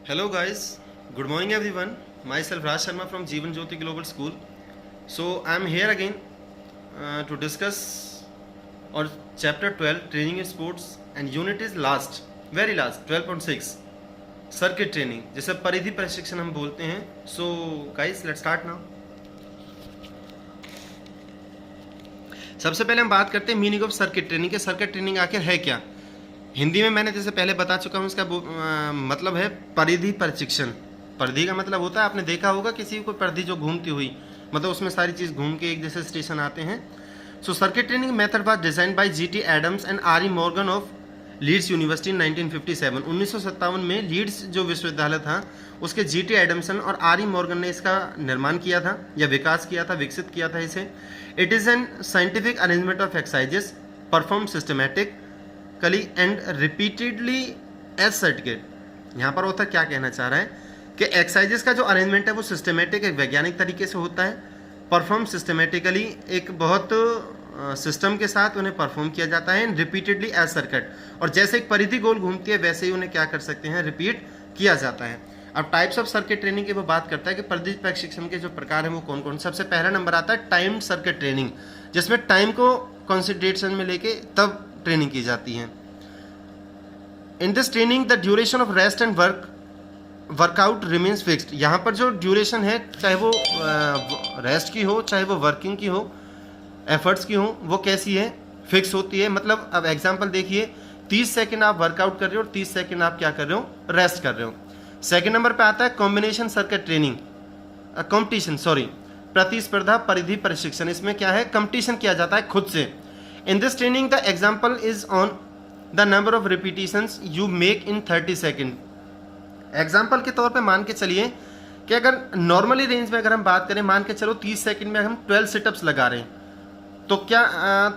Hello guys, good morning everyone. Myself Raj Sharma from Jeevan Jyoti Global School. So I am here again to discuss our chapter 12 training in sports and unit is last, very last 12.6 circuit training जिसे परिधि प्रशिक्षण हम बोलते हैं. So guys let's start now. सबसे पहले हम बात करते हैं मीनिंग ऑफ सर्किट ट्रेनिंग के. सर्किट ट्रेनिंग आखिर है क्या? हिंदी में मैंने जैसे पहले बता चुका हूँ, इसका मतलब है परिधि प्रशिक्षण. परिधि का मतलब होता है, आपने देखा होगा किसी कोई परिधि जो घूमती हुई, मतलब उसमें सारी चीज़ घूम के एक जैसे स्टेशन आते हैं. So circuit training method was design by G T Adams and R E Morgan of Leeds University in 1957. 1957 में लीड्स जो विश्वविद्यालय था उसके जीटी एडम्सन और आर ई मॉर्गन ने इसका निर्माण किया था या विकास किया था, विकसित किया था इसे. It is an scientific arrangement of exercises perform systematically and repeatedly as circuit. यहाँ पर ऑथर क्या कहना चाह रहा है कि एक्सरसाइजेस का जो अरेंजमेंट है वो सिस्टमेटिक, एक वैज्ञानिक तरीके से होता है. परफॉर्म सिस्टमेटिकली, एक बहुत सिस्टम के साथ उन्हें परफॉर्म किया जाता है. एंड रिपीटेडली एज सर्किट, और जैसे एक परिधि गोल घूमती है वैसे ही उन्हें क्या कर सकते हैं, रिपीट किया जाता है. अब टाइप्स ऑफ सर्किट ट्रेनिंग की वो बात करता है कि परिधि प्रशिक्षण के जो प्रकार हैं वो कौन कौन. सबसे पहला नंबर आता है टाइम्ड सर्किट ट्रेनिंग, जिसमें टाइम को कंसिडरेशन में लेके तब ट्रेनिंग की जाती है. In this training the duration of rest and workout remains fixed. यहाँ पर जो ड्यूरेशन है, चाहे वो रेस्ट की हो चाहे वो वर्किंग की हो, एफर्ट्स की हो, वो कैसी है, फिक्स होती है. मतलब अब एग्जांपल देखिए, 30 सेकंड आप वर्कआउट कर रहे हो और 30 सेकंड आप क्या कर रहे हो, रेस्ट कर रहे हो. सेकंड नंबर पे आता है कॉम्बिनेशन सर्किट ट्रेनिंग, कॉम्पिटिशन प्रतिस्पर्धा परिधि प्रशिक्षण. इसमें क्या है, कंपटीशन किया जाता है खुद से. In this training the example is on the number of repetitions you make in 30 second. Example के तौर पे मान के चलिए कि अगर नॉर्मली रेंज में अगर हम बात करें, मान के चलो 30 सेकंड में हम 12 सिटअप्स लगा रहे हैं, तो क्या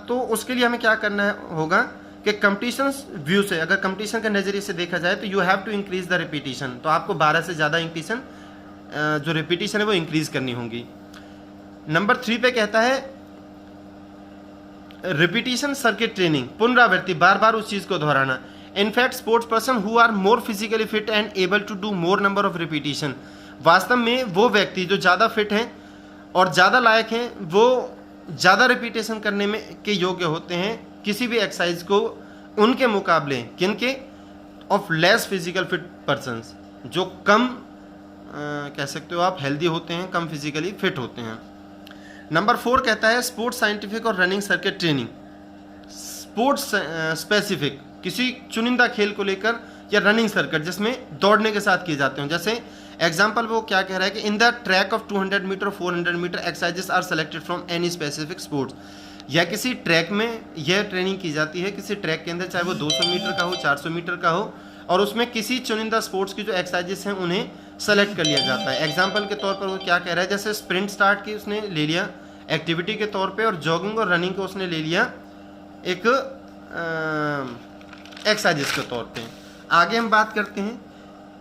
तो उसके लिए हमें क्या करना होगा कि कंपटीशन व्यू से, अगर कंपटीशन के नज़रिए से देखा जाए तो you have to increase the repetition. तो आपको 12 से ज़्यादा इंक्रीशन जो रिपीटिशन है वो इंक्रीज करनी होगी. नंबर 3 पे कहता है रिपीटिशन सर्किट ट्रेनिंग, पुनरावृत्ति, बार बार उस चीज़ को दोहराना. In fact sports person who are more physically fit and able to do more number of repetition. वास्तव में वो व्यक्ति जो ज़्यादा फिट हैं और ज़्यादा लायक हैं, वो ज़्यादा रिपीटेशन करने में के योग्य होते हैं किसी भी एक्सरसाइज को, उनके मुकाबले किनके, of less physical fit persons, जो कम कह सकते हो आप हेल्दी होते हैं, कम फिजिकली फिट होते हैं. नंबर 4 कहता है स्पोर्ट्स साइंटिफिक और running circuit training. Sports specific, किसी चुनिंदा खेल को लेकर, या रनिंग सर्किट जिसमें दौड़ने के साथ किए जाते हैं. जैसे एग्जाम्पल वो क्या कह रहा है कि in the track of 200 metre 400 metre exercises are selected from any specific sports. या किसी ट्रैक में यह ट्रेनिंग की जाती है, किसी ट्रैक के अंदर, चाहे वो 200 मीटर का हो, 400 मीटर का हो, और उसमें किसी चुनिंदा स्पोर्ट्स की जो एक्सरसाइजेस हैं उन्हें सेलेक्ट कर लिया जाता है. एग्जाम्पल के तौर पर वो क्या कह रहा है, जैसे स्प्रिंट स्टार्ट की उसने ले लिया एक्टिविटी के तौर पे, और जॉगिंग और रनिंग को उसने ले लिया एक एक्सरसाइजेस के तौर पे. आगे हम बात करते हैं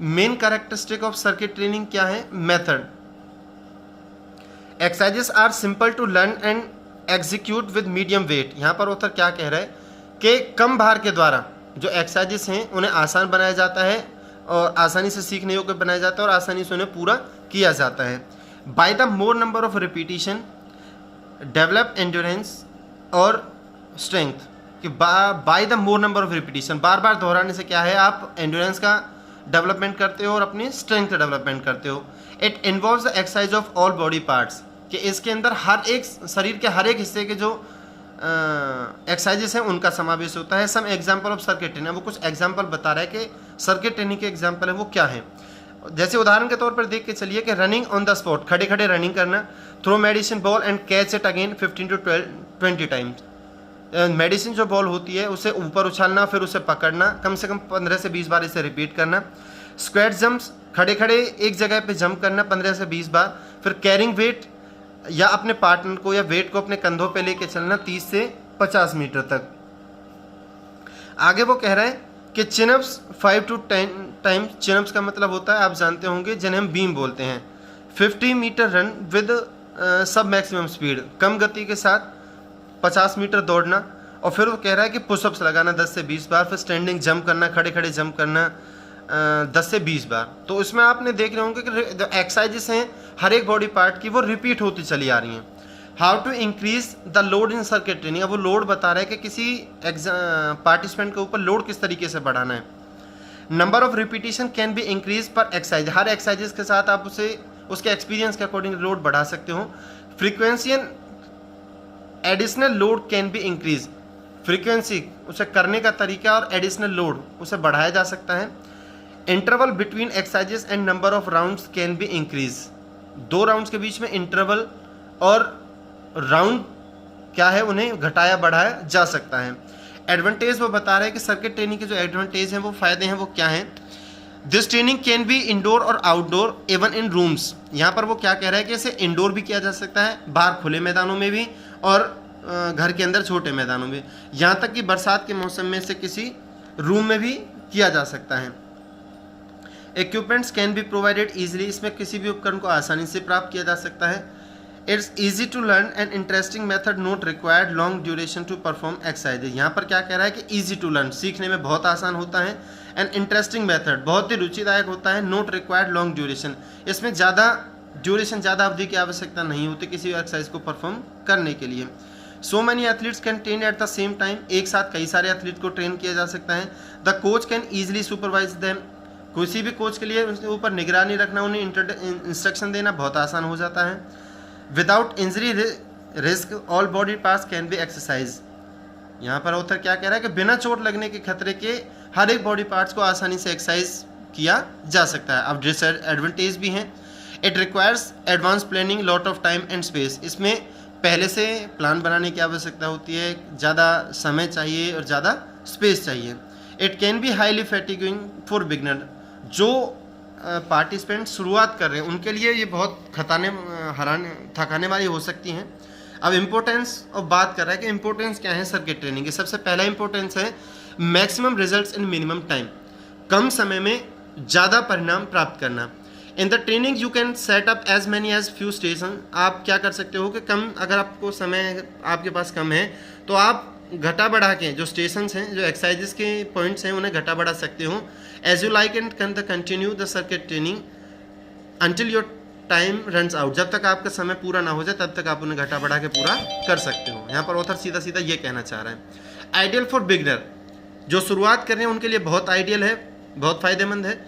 main characteristic of circuit training क्या है. Method, exercises are simple to learn and execute with medium weight. यहाँ पर ऑथर क्या कह रहा है कि कम भार के द्वारा जो एक्सरसाइजेस हैं उन्हें आसान बनाया जाता है और आसानी से सीखने योग्य बनाया जाता है और आसानी से उन्हें पूरा किया जाता है. By the more number of repetition develop endurance और स्ट्रेंथ. कि by the more number of repetition, बार बार दोहराने से क्या है, आप एंड्योरेंस का डेवलपमेंट करते हो और अपनी स्ट्रेंथ का डेवलपमेंट करते हो. It involves the exercise of all body parts, कि इसके अंदर हर एक शरीर के हर एक हिस्से के जो एक्सरसाइजेस हैं उनका समावेश होता है. Some example of circuit training, वो कुछ एग्जाम्पल बता रहा है कि सर्किट ट्रेनिंग के एग्जाम्पल है वो क्या है. जैसे उदाहरण के तौर पर देख के चलिए कि रनिंग ऑन द स्पॉट, खड़े खड़े रनिंग करना. Throw medicine ball and catch it again 15 to 20 times. Medicine जो बॉल होती है उसे ऊपर उछालना, फिर उसे पकड़ना, कम से कम 15 से 20 बार इसे रिपीट करना. स्क्वाट जंप्स, खड़े खड़े एक जगह पे जंप करना 15 से 20 बार. फिर कैरिंग वेट, या अपने पार्टनर को या वेट को अपने कंधों पे लेके चलना 30 से 50 मीटर तक. आगे वो कह रहा है कि चिनअप्स 5 to 10 टाइम्स. चिनअप्स का मतलब होता है, आप जानते होंगे, जिन्हें हम बीम बोलते हैं. 50 मीटर रन विद सब मैक्सिमम स्पीड, कम गति के साथ 50 मीटर दौड़ना. और फिर वो कह रहा है कि पुशअप्स लगाना 10 से 20 बार. फिर स्टैंडिंग जंप करना, खड़े खड़े जंप करना, 10 से 20 बार। तो इसमें आपने देख रहे होंगे कि जो एक्सरसाइजेस हैं हर एक बॉडी पार्ट की वो रिपीट होती चली आ रही हैं। How to increase the load in circuit training, अब वो लोड बता रहा है कि किसी पार्टिसिपेंट के ऊपर लोड किस तरीके से बढ़ाना है। Number of repetition can be increase पर एक्सरसाइज, हर एक्सरसाइजेस के साथ आप उसे उसके एक्सपीरियंस के अकॉर्डिंग लोड बढ़ा सकते हो। Frequency and additional load can be increase, frequency उसे करने का तरीका और एडिशनल लोड उसे बढ़ाया जा सकता है। Interval between exercises and number of rounds can be increase, 2 rounds के बीच में इंटरवल और राउंड क्या है उन्हें घटाया बढ़ाया जा सकता है। एडवांटेज वो बता रहे हैं कि सर्किट ट्रेनिंग के जो एडवांटेज हैं वो फायदे हैं वो क्या हैं। This training can be indoor और आउटडोर इवन इन रूम्स, यहाँ पर वो क्या कह रहा है कि इसे इंडोर भी किया जा सकता है, बाहर खुले मैदानों में भी और घर के अंदर छोटे मैदानों में, यहाँ तक कि बरसात के मौसम में से किसी रूम में भी किया जा सकता है। Equipments can be provided easily, इसमें किसी भी उपकरण को आसानी से प्राप्त किया जा सकता है। It's easy to learn and interesting method not required long duration to perform exercise, यहाँ पर क्या कह रहा है कि ईजी टू लर्न, सीखने में बहुत आसान होता है, एंड इंटरेस्टिंग मेथड बहुत ही रुचिदायक होता है, नोट रिक्वायर्ड लॉन्ग ड्यूरेशन, इसमें ज़्यादा ड्यूरेशन ज़्यादा अवधि की आवश्यकता नहीं होती किसी एक्सरसाइज को परफॉर्म करने के लिए। So many athletes can train at the same time, एक साथ कई सारे एथलीट को ट्रेन किया जा सकता है। The coach can easily supervise them, किसी भी कोच के लिए उसके ऊपर निगरानी रखना, उन्हें इंस्ट्रक्शन देना बहुत आसान हो जाता है। Without injury risk all body parts can be exercise, यहाँ पर ऑथर क्या कह रहा है कि बिना चोट लगने के खतरे के हर एक बॉडी पार्ट्स को आसानी से एक्सरसाइज किया जा सकता है। अब डिसएडवांटेज भी हैं। It requires advance planning, lot of time and space, इसमें पहले से प्लान बनाने की आवश्यकता होती है, ज़्यादा समय चाहिए और ज़्यादा स्पेस चाहिए। It can be highly fatiguing for beginner, जो पार्टिसिपेंट शुरुआत कर रहे हैं उनके लिए ये बहुत थकाने वाली हो सकती हैं। अब इम्पोर्टेंस और बात कर रहा है कि इम्पोर्टेंस क्या है सर्किट ट्रेनिंग की। सबसे पहला इम्पोर्टेंस है maximum results in minimum time, कम समय में ज़्यादा परिणाम प्राप्त करना। In the training you can set up as many as few station, आप क्या कर सकते हो कि कम, अगर आपको समय आपके पास कम है तो आप घटा बढ़ा के जो स्टेशंस हैं, जो एक्सरसाइजेस के पॉइंट्स हैं उन्हें घटा बढ़ा सकते हो। As you like and can continue the circuit training until your time runs out, जब तक आपका समय पूरा ना हो जाए तब तक आप उन्हें घटा बढ़ा के पूरा कर सकते हो। यहाँ पर ऑथर सीधा सीधा ये कहना चाह रहा है। आइडियल फॉर बिगनर, जो शुरुआत कर रहे हैं उनके लिए बहुत आइडियल है, बहुत फायदेमंद है।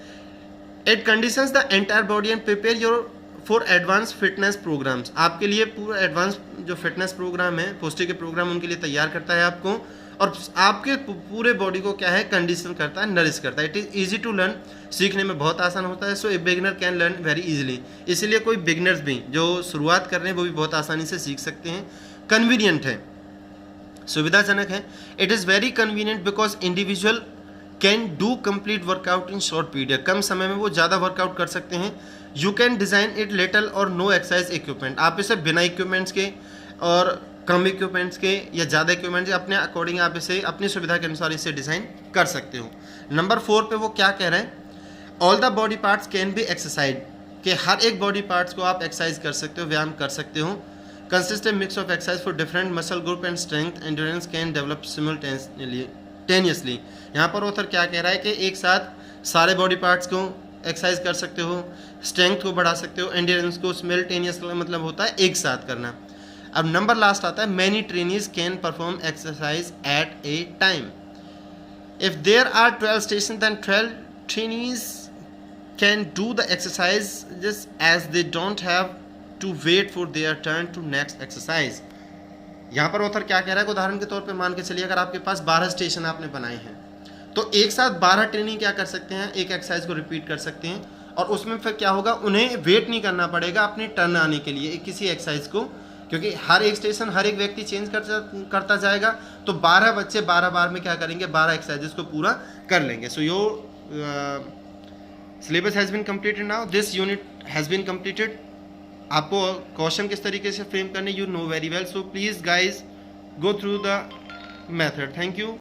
It conditions the entire body and prepare your for advance fitness programs, आपके लिए पूरा एडवांस जो फिटनेस प्रोग्राम है, पौष्टिक के प्रोग्राम उनके लिए तैयार करता है आपको, और आपके पूरे बॉडी को क्या है कंडीशन करता है, नरिश करता है। It is easy to learn, सीखने में बहुत आसान होता है। So a beginner can learn very easily, इसलिए कोई बिगनर्स भी जो शुरुआत कर रहे हैं वो भी बहुत आसानी से सीख सकते हैं। कन्वीनियंट है, सुविधाजनक है। It is very convenient because individual can do complete workout in short period, कम समय में वो ज़्यादा वर्कआउट कर सकते हैं। You can design it little or no exercise equipment, आप इसे बिना इक्विपमेंट्स के और कम इक्विपमेंट्स के या ज़्यादा इक्विपमेंट्स अपने अकॉर्डिंग आप इसे अपनी सुविधा के अनुसार इसे डिज़ाइन कर सकते हो। नंबर 4 पे वो क्या कह रहे हैं, all the body parts can be exercise, कि हर एक बॉडी पार्ट्स को आप एक्सरसाइज कर सकते हो, व्यायाम कर सकते हो। Consistent mix of exercise for different muscle group and strength endurance can develop simultaneously. यहाँ पर ऑथर क्या कह रहा है कि एक साथ सारे बॉडी पार्ट्स को एक्सरसाइज कर सकते हो, स्ट्रेंथ को बढ़ा सकते हो, एंड्योरेंस को सिमुलटेनियस मतलब होता है एक साथ करना। अब नंबर लास्ट आता है, many trainees can perform exercise at a time. If there are 12 station then 12 trainees can do the exercise as they don't have to wait for their turn to next exercise. यहाँ पर author क्या कह रहा है, उदाहरण के तौर पे मान के चलिए अगर आपके पास 12 स्टेशन आपने बनाए हैं तो एक साथ 12 ट्रेनिंग क्या कर सकते हैं, एक एक्सरसाइज को रिपीट कर सकते हैं, और उसमें फिर क्या होगा, उन्हें वेट नहीं करना पड़ेगा अपनी टर्न आने के लिए किसी एक्सरसाइज को, क्योंकि हर एक स्टेशन हर एक व्यक्ति चेंज करता जाएगा। तो 12 बच्चे 12 बार में क्या करेंगे, 12 एक्सरसाइजेस को पूरा कर लेंगे। So your syllabus has been completed now, this unit has been completed. आपको क्वेश्चन किस तरीके से फ्रेम करने you know very well, so please guys go through the method. Thank you.